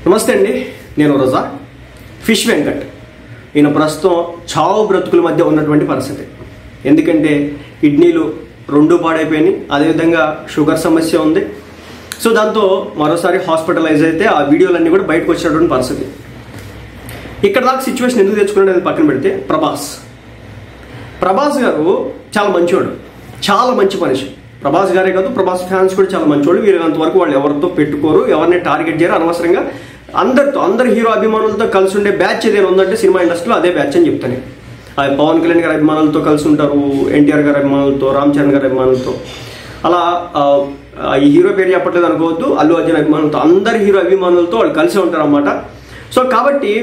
నమస్తే అండి, నేను రోజా. ఫిష్ వెంకట్ ఈయన ప్రస్తుతం చావు బ్రతుకుల మధ్య ఉన్నటువంటి పరిస్థితి. ఎందుకంటే కిడ్నీలు రెండు పాడైపోయినాయి, అదేవిధంగా షుగర్ సమస్య ఉంది. సో దాంతో మరోసారి హాస్పిటలైజ్ అయితే ఆ వీడియోలన్నీ కూడా బయటకు వచ్చినటువంటి పరిస్థితి. ఇక్కడ దాకా సిచ్యువేషన్ ఎందుకు తెచ్చుకున్నాడు పక్కన పెడితే, ప్రభాస్ గారు చాలా మంచివాడు, చాలా మంచి మనిషి. ప్రభాస్ గారే కాదు, ప్రభాస్ ఫ్యాన్స్ కూడా చాలా మంచివాళ్ళు. వీళ్ళంత వరకు వాళ్ళు ఎవరితో పెట్టుకోరు, ఎవరిని టార్గెట్ చేయరు. అనవసరంగా అందరు హీరో అభిమానులతో కలిసి ఉండే బ్యాచ్ ఏదైనా ఉందంటే సినిమా ఇండస్ట్రీలో అదే బ్యాచ్ అని చెప్తాను. అది పవన్ కళ్యాణ్ గారి అభిమానులతో కలిసి ఉంటారు, ఎన్టీఆర్ గారి అభిమానులతో, రామ్ చరణ్ గారి అభిమానులతో, అలా ఈ హీరో పేరు చెప్పట్లేదు అనుకోవద్దు, అల్లు అర్జున్ అభిమానులతో, అందరు హీరో అభిమానులతో వాళ్ళు కలిసే ఉంటారు అన్నమాట. సో కాబట్టి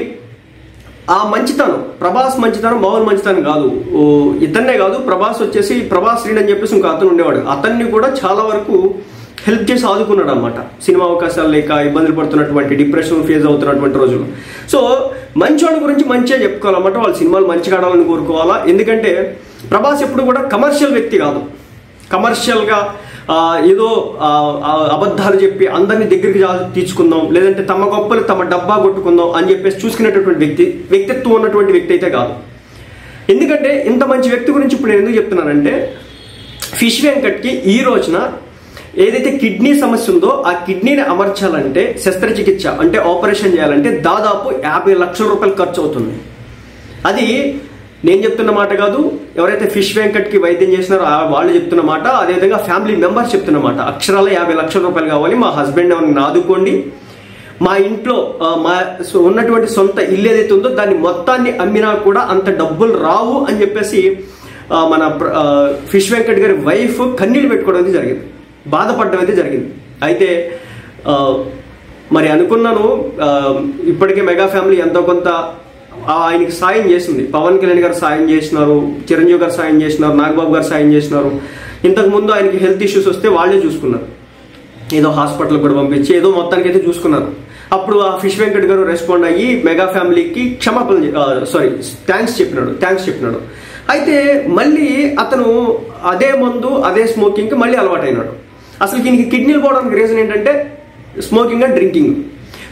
ఆ మంచితనం, ప్రభాస్ మంచితనం మామూలు మంచితనం కాదు. ఇతన్నే కాదు, ప్రభాస్ వచ్చేసి ప్రభాస్ శ్రీని అని చెప్పేసి ఇంకో అతను ఉండేవాడు. అతన్ని కూడా చాలా వరకు హెల్ప్ చేసి ఆదుకున్నాడు అనమాట. సినిమా అవకాశాలు లేక ఇబ్బందులు పడుతున్నటువంటి, డిప్రెషన్ ఫేస్ అవుతున్నటువంటి రోజులు. సో మంచోళ్ళ గురించి మంచిగా చెప్పుకోవాలన్నమాట. వాళ్ళ సినిమాలు మంచిగా ఆడాలని కోరుకోవాలా. ఎందుకంటే ప్రభాస్ ఎప్పుడు కూడా కమర్షియల్ వ్యక్తి కాదు. కమర్షియల్గా ఏదో అబద్ధాలు చెప్పి అందరినీ దగ్గరికి తీసుకుందాం, లేదంటే తమ గొప్పలు తమ డబ్బా కొట్టుకుందాం అని చెప్పేసి చూసుకునేటటువంటి వ్యక్తిత్వం ఉన్నటువంటి వ్యక్తి అయితే కాదు. ఎందుకంటే ఇంత మంచి వ్యక్తి గురించి ఇప్పుడు నేను ఎందుకు చెప్తున్నానంటే, ఫిష్ వెంకట్కి ఈ రోజున ఏదైతే కిడ్నీ సమస్య ఉందో ఆ కిడ్నీని అమర్చాలంటే, శస్త్రచికిత్స అంటే ఆపరేషన్ చేయాలంటే దాదాపు 50 లక్షల రూపాయలు ఖర్చు అవుతుంది. అది నేను చెప్తున్న మాట కాదు, ఎవరైతే ఫిష్ వెంకట్కి వైద్యం చేసినారో వాళ్ళు చెప్తున్న మాట, అదేవిధంగా ఫ్యామిలీ మెంబర్స్ చెప్తున్న మాట. అక్షరాల 50 లక్షల రూపాయలు కావాలి, మా హస్బెండ్ ఎవరిని ఆదుకోండి, మా ఇంట్లో మా ఉన్నటువంటి సొంత ఇల్లు ఏదైతే ఉందో దాన్ని మొత్తాన్ని అమ్మినా కూడా అంత డబ్బులు రావు అని చెప్పేసి మన ఫిష్ వెంకట్ గారి వైఫ్ కన్నీళ్ళు పెట్టుకోవడం అయితే జరిగింది, బాధపడడం అయితే జరిగింది. అయితే మరి అనుకున్నాను, ఇప్పటికే మెగా ఫ్యామిలీ ఎంతో కొంత ఆయనకి సాయం చేసింది. పవన్ కళ్యాణ్ గారు సాయం చేసినారు, చిరంజీవి గారు సాయం చేసినారు, నాగబాబు గారు సాయం చేసినారు. ఇంతకుముందు ఆయనకి హెల్త్ ఇష్యూస్ వస్తే వాళ్ళే చూసుకున్నారు, ఏదో హాస్పిటల్ కూడా పంపించి ఏదో మొత్తానికి అయితే చూసుకున్నారు. అప్పుడు ఆ ఫిష్ వెంకట్ గారు రెస్పాండ్ అయ్యి మెగా ఫ్యామిలీకి థ్యాంక్స్ చెప్పినాడు. అయితే మళ్ళీ అతను అదే మందు, అదే స్మోకింగ్కి మళ్ళీ అలవాటైనాడు. అసలు దీనికి కిడ్నీలు పోవడానికి రీజన్ ఏంటంటే స్మోకింగ్ అండ్ డ్రింకింగ్.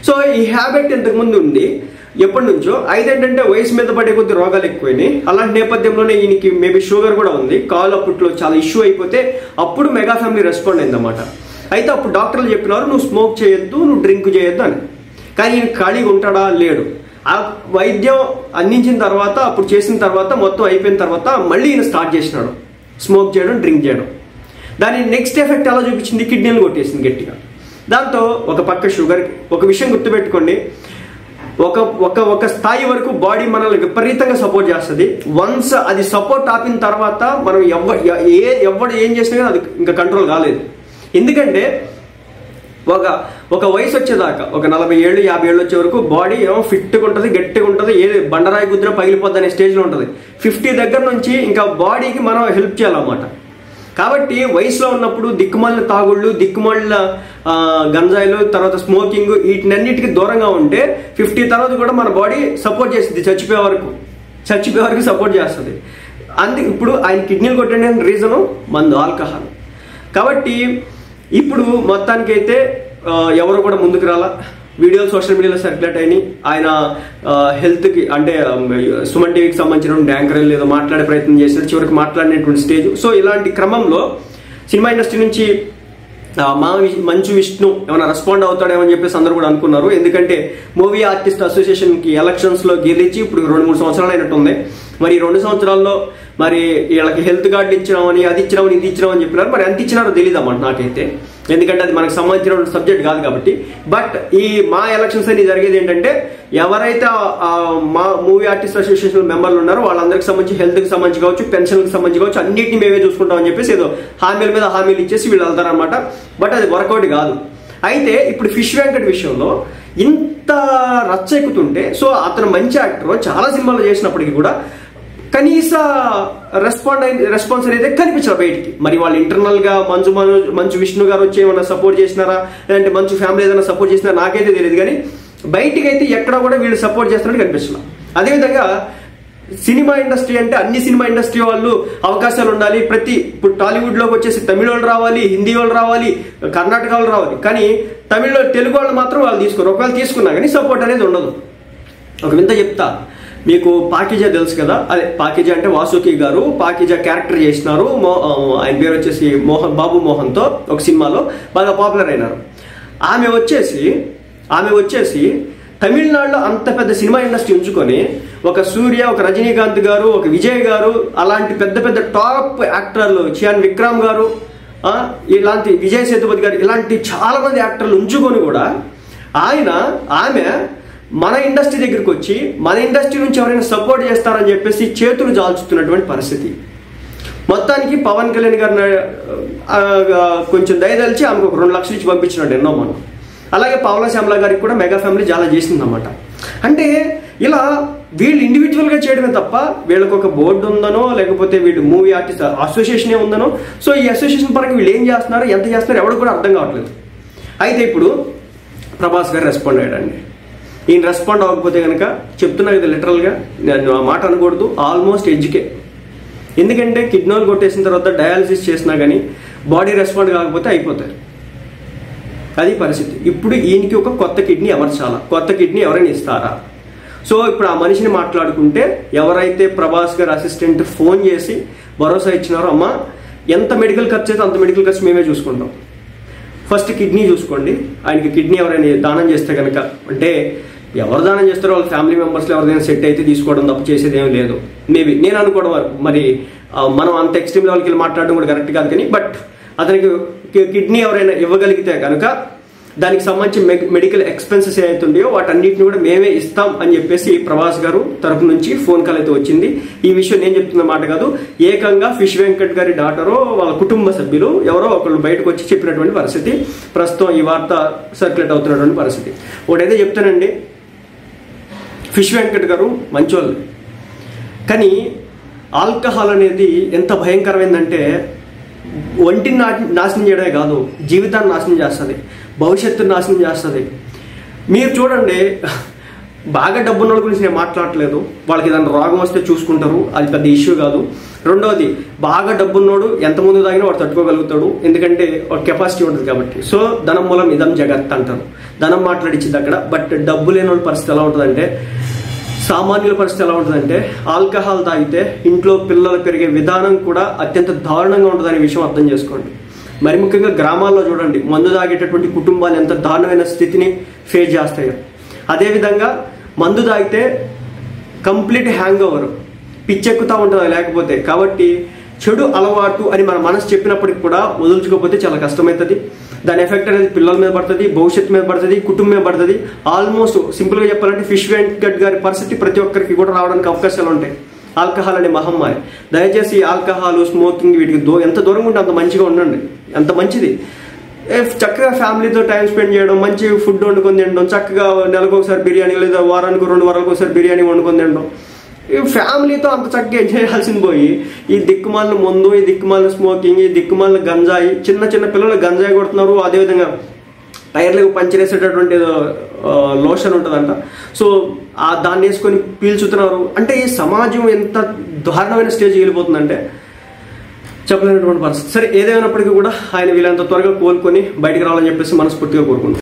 సో ఈ హ్యాబిట్ ఇంతకుముందు ఉంది ఎప్పటి నుంచో. అయితే ఏంటంటే వయసు మీద పడే కొద్ది రోగాలు ఎక్కువైనాయి. అలాంటి నేపథ్యంలోనే ఈయనకి మేబీ షుగర్ కూడా ఉంది. కాలు అప్పట్లో చాలా ఇష్యూ అయిపోతే అప్పుడు మెగా ఫ్యామిలీ రెస్పాండ్ అయిందన్నమాట. అయితే అప్పుడు డాక్టర్లు చెప్పినారు, నువ్వు స్మోక్ చేయొద్దు, నువ్వు డ్రింక్ చేయొద్దు అని. కానీ ఈయన ఖాళీగా ఉంటాడా? లేడు. ఆ వైద్యం అందించిన తర్వాత, అప్పుడు చేసిన తర్వాత, మొత్తం అయిపోయిన తర్వాత మళ్ళీ ఈయన స్టార్ట్ చేసినాడు స్మోక్ చేయడం, డ్రింక్ చేయడం. దాని నెక్స్ట్ ఎఫెక్ట్ ఎలా చూపించింది? కిడ్నీలు కొట్టేసింది గట్టిగా. దాంతో ఒక పక్క షుగర్. ఒక విషయం గుర్తుపెట్టుకోండి, ఒక స్థాయి వరకు బాడీ మనల్ని విపరీతంగా సపోర్ట్ చేస్తుంది. వన్స్ అది సపోర్ట్ ఆపిన తర్వాత మనం ఎవడు ఏం చేసినా కానీ అది ఇంకా కంట్రోల్ కాలేదు. ఎందుకంటే ఒక వయసు వచ్చేదాకా, ఒక 40 ఏళ్ళు 50 ఏళ్ళు వచ్చే వరకు బాడీ ఏమో ఫిట్గా ఉంటుంది, గట్టిగా ఉంటుంది, ఏది బండరాయి గుద్దిన పగిలిపోద్ది అనే స్టేజ్లో ఉంటుంది. 50 దగ్గర నుంచి ఇంకా బాడీకి మనం హెల్ప్ చేయాలన్నమాట. కాబట్టి వయసులో ఉన్నప్పుడు దిక్కుమాలిన తాగుళ్ళు, దిక్కుమాలిన గంజాయిలు, తర్వాత స్మోకింగ్, వీటినన్నిటికీ దూరంగా ఉంటే 50 తర్వాత కూడా మన బాడీ సపోర్ట్ చేస్తుంది, చచ్చిపోయే వరకు సపోర్ట్ చేస్తుంది. అందుకే ఇప్పుడు ఆయన కిడ్నీలు కొట్టడానికి రీజను మందు, ఆల్కహాల్. కాబట్టి ఇప్పుడు మొత్తానికైతే ఎవరు కూడా ముందుకు రాలా. వీడియోలు సోషల్ మీడియాలో సర్క్యులేట్ అయినాయి. ఆయన హెల్త్కి అంటే సుమన్ టీవీకి సంబంధించిన యాంకర్ ఏదో మాట్లాడే ప్రయత్నం చేశారు, చివరికి మాట్లాడినటువంటి స్టేజ్. సో ఇలాంటి క్రమంలో సినిమా ఇండస్ట్రీ నుంచి మంచు విష్ణు ఏమైనా రెస్పాండ్ అవుతాడేమో అని చెప్పేసి అందరూ కూడా అనుకున్నారు. ఎందుకంటే మూవీ ఆర్టిస్ట్ అసోసియేషన్కి ఎలక్షన్స్లో గెలిచి ఇప్పుడు 2-3 సంవత్సరాలు అయినట్టుంది. మరి 2 సంవత్సరాల్లో మరి వీళ్ళకి హెల్త్ కార్డులు ఇచ్చినామని, అది ఇచ్చినామని, ఇది ఇచ్చినామని చెప్పినారు. మరి ఎంత ఇచ్చినారో తెలియదు అన్నమాట నాకైతే, ఎందుకంటే అది మనకు సంబంధించిన సబ్జెక్ట్ కాదు కాబట్టి. బట్ ఈ మా ఎలక్షన్స్ అని జరిగేది ఏంటంటే, ఎవరైతే మా మూవీ ఆర్టిస్ట్ అసోసియేషన్ మెంబర్లు ఉన్నారో వాళ్ళందరికీ సంబంధించి హెల్త్కి సంబంధించి కావచ్చు, పెన్షన్కి సంబంధించి కావచ్చు, అన్నింటినీ మేమే చూసుకుంటామని చెప్పేసి ఏదో హామీల మీద హామీలు ఇచ్చేసి వీళ్ళు వెళ్తారనమాట. బట్ అది వర్కౌట్ కాదు. అయితే ఇప్పుడు ఫిష్ వెంకట్ విషయంలో ఇంత రచ్చ ఎక్కుతుంటే, సో అతను మంచి యాక్టర్, చాలా సినిమాలు చేసినప్పటికీ కూడా కనీస రెస్పాన్స్ అనేది కనిపించారు బయటికి. మరి వాళ్ళు ఇంటర్నల్ గా మంచు విష్ణు గారు వచ్చి ఏమైనా సపోర్ట్ చేసినారా, లేదంటే మంచు ఫ్యామిలీ ఏదైనా సపోర్ట్ చేసినారా నాకైతే తెలియదు. కానీ బయటికి అయితే ఎక్కడ కూడా వీళ్ళు సపోర్ట్ చేస్తున్నట్టు కనిపిస్తున్నారు. అదేవిధంగా సినిమా ఇండస్ట్రీ అంటే అన్ని సినిమా ఇండస్ట్రీ వాళ్ళు అవకాశాలు ఉండాలి. ఇప్పుడు టాలీవుడ్ లోకి వచ్చేసి తమిళ వాళ్ళు రావాలి, హిందీ వాళ్ళు రావాలి, కర్ణాటక వాళ్ళు రావాలి. కానీ తెలుగు వాళ్ళు మాత్రం వాళ్ళు తీసుకోరు. ఒకవేళ తీసుకున్నా కానీ సపోర్ట్ అనేది ఉండదు. ఒక వింత చెప్తా, మీకు పాకిజా తెలుసు కదా, అదే పాకిజా అంటే వాసుకి గారు పాకిజా క్యారెక్టర్ చేసినారు. ఆయన పేరు వచ్చేసి బాబు మోహన్తో ఒక సినిమాలో బాగా పాపులర్ అయినారు. ఆమె వచ్చేసి తమిళనాడులో అంత పెద్ద సినిమా ఇండస్ట్రీ ఉంచుకొని ఒక సూర్య, ఒక రజనీకాంత్ గారు, ఒక విజయ్ గారు, అలాంటి పెద్ద పెద్ద టాప్ యాక్టర్లు, చియాన్ విక్రమ్ గారు, ఇలాంటి విజయ్ సేతుపతి గారు, ఇలాంటి చాలా మంది యాక్టర్లు ఉంచుకొని కూడా ఆమె మన ఇండస్ట్రీ దగ్గరికి వచ్చి మన ఇండస్ట్రీ నుంచి ఎవరైనా సపోర్ట్ చేస్తారని చెప్పేసి చేతులు జాల్చుతున్నటువంటి పరిస్థితి. మొత్తానికి పవన్ కళ్యాణ్ గారిని కొంచెం దయదలిచి ఆమెకు ఒక 2 లక్షలు ఇచ్చి పంపించినట్టు ఎన్నో మనం. అలాగే పావలా శ్యామల గారికి కూడా మెగా ఫ్యామిలీ చాలా చేసిందన్నమాట. అంటే ఇలా వీళ్ళు ఇండివిజువల్గా చేయడమే తప్ప వీళ్ళకి ఒక బోర్డు ఉందనో లేకపోతే వీళ్ళు మూవీ ఆర్టిస్ట్ అసోసియేషనే ఉందనో, సో ఈ అసోసియేషన్ పరంగా వీళ్ళు ఏం చేస్తున్నారు, ఎంత చేస్తున్నారు ఎవరు కూడా అర్థం కావట్లేదు. అయితే ఇప్పుడు ప్రభాస్ గారు రెస్పాండ్ అయ్యాడండి. ఈయన రెస్పాండ్ అవ్వకపోతే కనుక చెప్తున్నా కదా, లిటరల్గా నేను ఆ మాట అనకూడదు, ఆల్మోస్ట్ ఎడ్జ్కే. ఎందుకంటే కిడ్నీలు కొట్టేసిన తర్వాత డయాలసిస్ చేసినా కానీ బాడీ రెస్పాండ్ కాకపోతే అయిపోతారు. అది పరిస్థితి. ఇప్పుడు ఈయనకి ఒక కొత్త కిడ్నీ అమర్చాలా, కొత్త కిడ్నీ ఎవరైనా ఇస్తారా? సో ఇప్పుడు ఆ మనిషిని మాట్లాడుకుంటే ఎవరైతే ప్రభాస్ గారు అసిస్టెంట్ ఫోన్ చేసి భరోసా ఇచ్చినారో, అమ్మ ఎంత మెడికల్ ఖర్చు అయితే అంత మెడికల్ ఖర్చు మేమే చూసుకుంటాం, ఫస్ట్ కిడ్నీ చూసుకోండి, ఆయనకి కిడ్నీ ఎవరైనా దానం చేస్తే కనుక, అంటే ఎవరు దానం చేస్తారో వాళ్ళ ఫ్యామిలీ మెంబర్స్లో ఎవరిదైనా సెట్ అయితే తీసుకోవడం తప్ప చేసేది ఏం లేదు. మేబీ నేను అనుకోవడం, మరి మనం అంత ఎక్స్ట్రీమ్ లెవెల్కి వెళ్ళి మాట్లాడడం కూడా కరెక్ట్ కాదు. కానీ బట్ అతనికి కిడ్నీ ఎవరైనా ఇవ్వగలిగితే కనుక దానికి సంబంధించి మెడికల్ ఎక్స్పెన్సెస్ ఏవైతుండయో వాటన్నిటిని కూడా మేమే ఇస్తాం అని చెప్పేసి ప్రభాస్ గారు తరపు నుంచి ఫోన్ కాల్ అయితే వచ్చింది. ఈ విషయం నేను చెప్తున్న మాట కాదు, ఏకంగా ఫిష్ వెంకట్ గారి డాటరో వాళ్ళ కుటుంబ సభ్యులు ఎవరో ఒకళ్ళు బయటకు వచ్చి చెప్పినటువంటి పరిస్థితి, ప్రస్తుతం ఈ వార్త సర్క్యులేట్ అవుతున్నటువంటి పరిస్థితి. ఒకటైతే చెప్తానండి, ఫిష్ వెంకట్ గారు మంచోళ్ళు, కానీ ఆల్కహాల్ అనేది ఎంత భయంకరమైందంటే ఒంటిని నాశనం చేయడమే కాదు, జీవితాన్ని నాశనం చేస్తుంది, భవిష్యత్తుని నాశనం చేస్తుంది. మీరు చూడండి, బాగా డబ్బున్న వాళ్ళ గురించి నేను మాట్లాడట్లేదు, వాళ్ళకి ఏదైనా రోగం వస్తే చూసుకుంటారు, అది పెద్ద ఇష్యూ కాదు. రెండోది, బాగా డబ్బున్నోడు ఎంతమంది తాగినా వాడు తట్టుకోగలుగుతాడు, ఎందుకంటే ఒక కెపాసిటీ ఉంటుంది కాబట్టి. సో ధనం మూలం ఇదం జగత్ అంటారు, ధనం మాట్లాడిచ్చింది అక్కడ. బట్ డబ్బు లేని వాళ్ళ పరిస్థితి ఎలా ఉంటుందంటే, సామాన్యుల పరిస్థితి ఎలా ఉంటుందంటే, ఆల్కహాల్ తాగితే ఇంట్లో పిల్లలు పెరిగే విధానం కూడా అత్యంత దారుణంగా ఉంటుందనే విషయం అర్థం చేసుకోండి. మరి ముఖ్యంగా గ్రామాల్లో చూడండి, మందు తాగేటటువంటి కుటుంబాలు ఎంత దారుణమైన స్థితిని ఫేస్ చేస్తాయో. అదేవిధంగా మందు తాగితే కంప్లీట్ హ్యాంగ్ ఓవర్, పిచ్చెక్కుతూ ఉంటుంది లేకపోతే. కాబట్టి చెడు అలవాటు అని మన మనసు చెప్పినప్పటికి కూడా వదులుచుకోకపోతే చాలా కష్టమవుతుంది. దాని ఎఫెక్ట్ అనేది పిల్లల మీద పడుతుంది, భవిష్యత్తు మీద పడుతుంది, కుటుంబం మీద పడుతుంది. ఆల్మోస్ట్ సింపుల్గా చెప్పాలంటే ఫిష్ వెంకట్ గారి పరిస్థితి ప్రతి ఒక్కరికి కూడా రావడానికి అవకాశాలు ఉంటాయి. ఆల్కహాల్ అనే మహమ్మారి. దయచేసి ఆల్కహాల్, స్మోకింగ్ వీటికి ఎంత దూరంగా ఉంటే అంత మంచిగా ఉండండి, అంత మంచిది. చక్కగా ఫ్యామిలీతో టైం స్పెండ్ చేయడం, మంచి ఫుడ్ వండుకొని తినడం, చక్కగా నెలకు ఒకసారి బిర్యానీ లేదా వారానికి 2 వారాలకు ఒకసారి బిర్యానీ వండుకొని తినడం, ఈ ఫ్యామిలీతో అంత చక్కగా ఎంజాయ్ చేయాల్సింది పోయి ఈ దిక్కుమాలిన మందు, ఈ దిక్కుమాలిన స్మోకింగ్, ఈ దిక్కుమాలిన గంజాయి, చిన్న చిన్న పిల్లలు గంజాయి కొడుతున్నారు. అదేవిధంగా టైర్లకు పంచరేసేటటువంటి లోషన్ ఉంటుందంట, సో దాన్ని వేసుకొని పీల్చుతున్నారు. అంటే ఈ సమాజం ఎంత దారుణమైన స్టేజ్కి వెళ్ళిపోతుందంటే చెప్పలేనటువంటి పరిస్థితి. సరే, ఏదేమైనప్పటికీ కూడా ఆయన వీళ్ళంత త్వరగా కోలుకొని బయటకు రావాలని చెప్పేసి మనస్ఫూర్తిగా కోరుకుంటున్నాను.